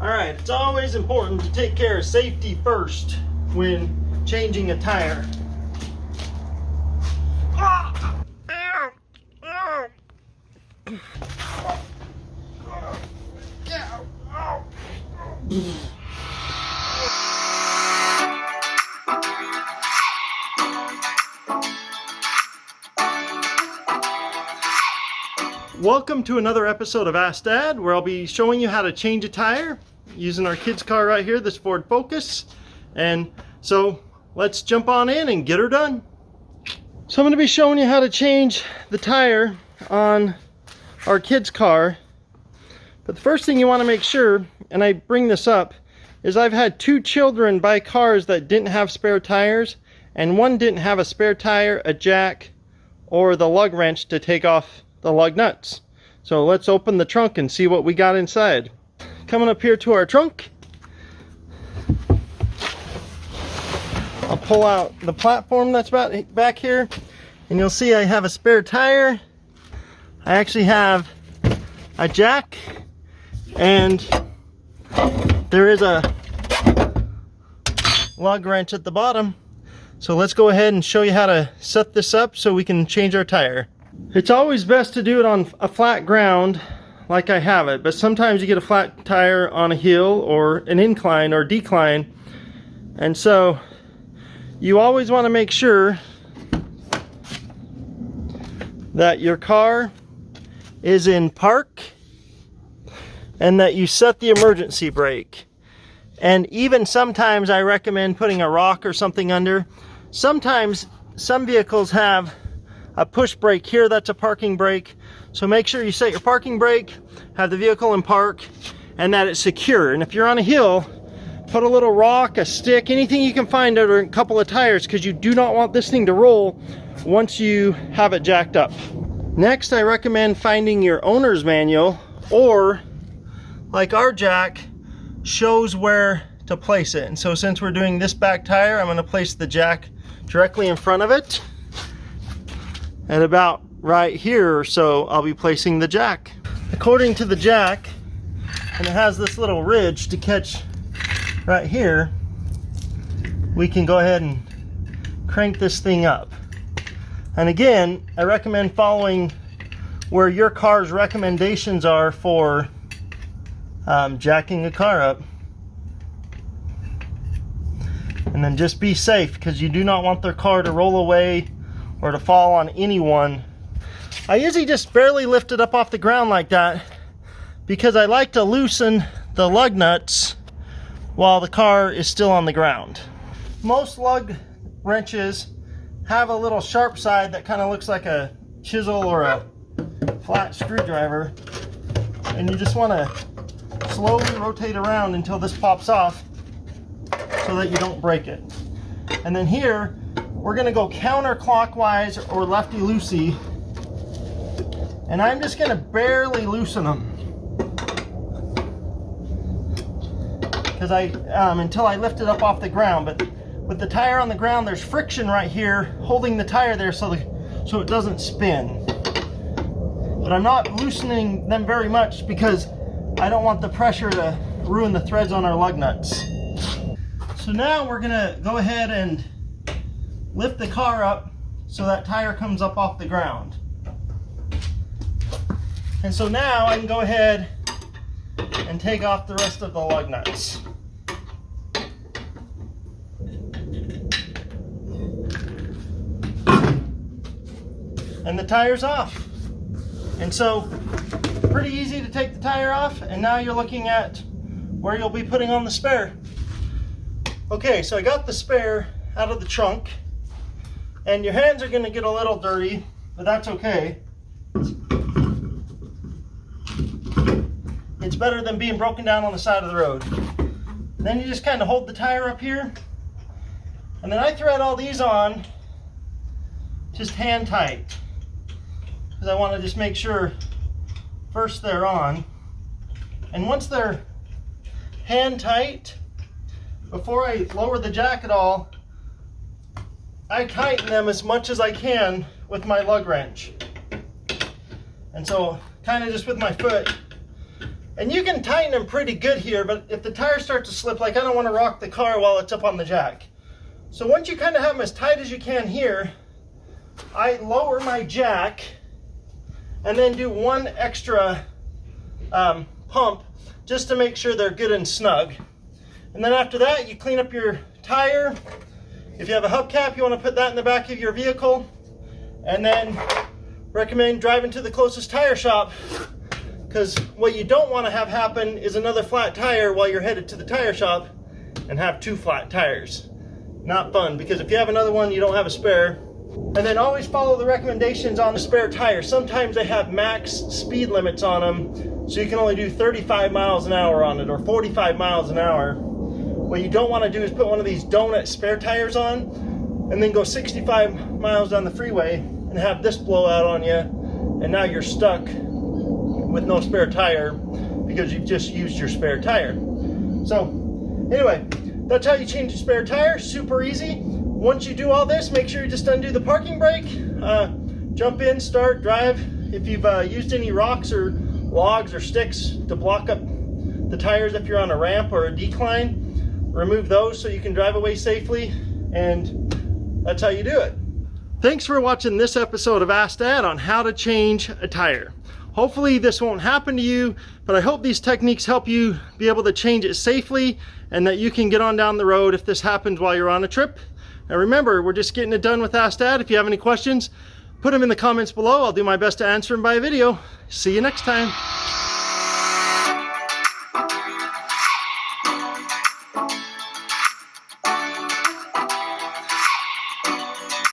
Alright, it's always important to take care of safety first when changing a tire. Welcome to another episode of Ask Dad, where I'll be showing you how to change a tire using our kids' car right here, this Ford Focus. And so let's jump on in and get her done. So I'm going to be showing you how to change the tire on our kids' car. But the first thing you want to make sure, and I bring this up, is I've had two children buy cars that didn't have spare tires, and one didn't have a spare tire, a jack, or the lug wrench to take off the lug nuts. So let's open the trunk and see what we got inside. Coming up here to our trunk, I'll pull out the platform that's back here, and you'll see I have a spare tire. I actually have a jack, and there is a lug wrench at the bottom. So let's go ahead and show you how to set this up so we can change our tire. It's always best to do it on a flat ground like I have it, but sometimes you get a flat tire on a hill or an incline or decline, and so you always want to make sure that your car is in park and that you set the emergency brake. And even sometimes I recommend putting a rock or something under. Sometimes some vehicles have a push brake here, that's a parking brake. So make sure you set your parking brake, have the vehicle in park, and that it's secure. And if you're on a hill, put a little rock, a stick, anything you can find under a couple of tires, because you do not want this thing to roll once you have it jacked up. Next, I recommend finding your owner's manual, or like our jack shows where to place it. And so since we're doing this back tire, I'm going to place the jack directly in front of it. At about right here or so, I'll be placing the jack. According to the jack, and it has this little ridge to catch right here, we can go ahead and crank this thing up. And again, I recommend following where your car's recommendations are for jacking a car up. And then just be safe, because you do not want their car to roll away or to fall on anyone. I usually just barely lift it up off the ground like that, because I like to loosen the lug nuts while the car is still on the ground. Most lug wrenches have a little sharp side that kind of looks like a chisel or a flat screwdriver, and you just want to slowly rotate around until this pops off so that you don't break it. And then here we're going to go counterclockwise or lefty-loosey, and I'm just going to barely loosen them because until I lift it up off the ground. But with the tire on the ground, there's friction right here holding the tire there so it doesn't spin. But I'm not loosening them very much because I don't want the pressure to ruin the threads on our lug nuts. So now we're going to go ahead and lift the car up so that tire comes up off the ground. And so now I can go ahead and take off the rest of the lug nuts. And the tire's off. And so pretty easy to take the tire off, and now you're looking at where you'll be putting on the spare. Okay, so I got the spare out of the trunk, and your hands are going to get a little dirty, but that's okay. It's better than being broken down on the side of the road. Then you just kind of hold the tire up here, and then I thread all these on just hand tight, because I want to just make sure first they're on. And once they're hand tight, before I lower the jack at all, I tighten them as much as I can with my lug wrench. And so kind of just with my foot, And you can tighten them pretty good here, but if the tires start to slip, like I don't want to rock the car while it's up on the jack. So once you kind of have them as tight as you can here, I lower my jack and then do one extra pump just to make sure they're good and snug. And then after that, you clean up your tire. If you have a hubcap, you want to put that in the back of your vehicle. And then recommend driving to the closest tire shop, because what you don't want to have happen is another flat tire while you're headed to the tire shop and have 2 flat tires. Not fun, because if you have another one, you don't have a spare. And then always follow the recommendations on the spare tire. Sometimes they have max speed limits on them, so you can only do 35 miles an hour on it or 45 miles an hour. What you don't want to do is put one of these donut spare tires on and then go 65 miles down the freeway and have this blow out on you, and now you're stuck with no spare tire because you've just used your spare tire. So anyway, that's how you change your spare tire. Super easy. Once you do all this, make sure you just undo the parking brake, jump in, start, drive. If you've used any rocks or logs or sticks to block up the tires if you're on a ramp or a decline, remove those so you can drive away safely, and that's how you do it. Thanks for watching this episode of Ask Dad on how to change a tire. Hopefully this won't happen to you, but I hope these techniques help you be able to change it safely and that you can get on down the road if this happens while you're on a trip. And remember, we're just getting it done with Ask Dad. If you have any questions, put them in the comments below. I'll do my best to answer them by video. See you next time.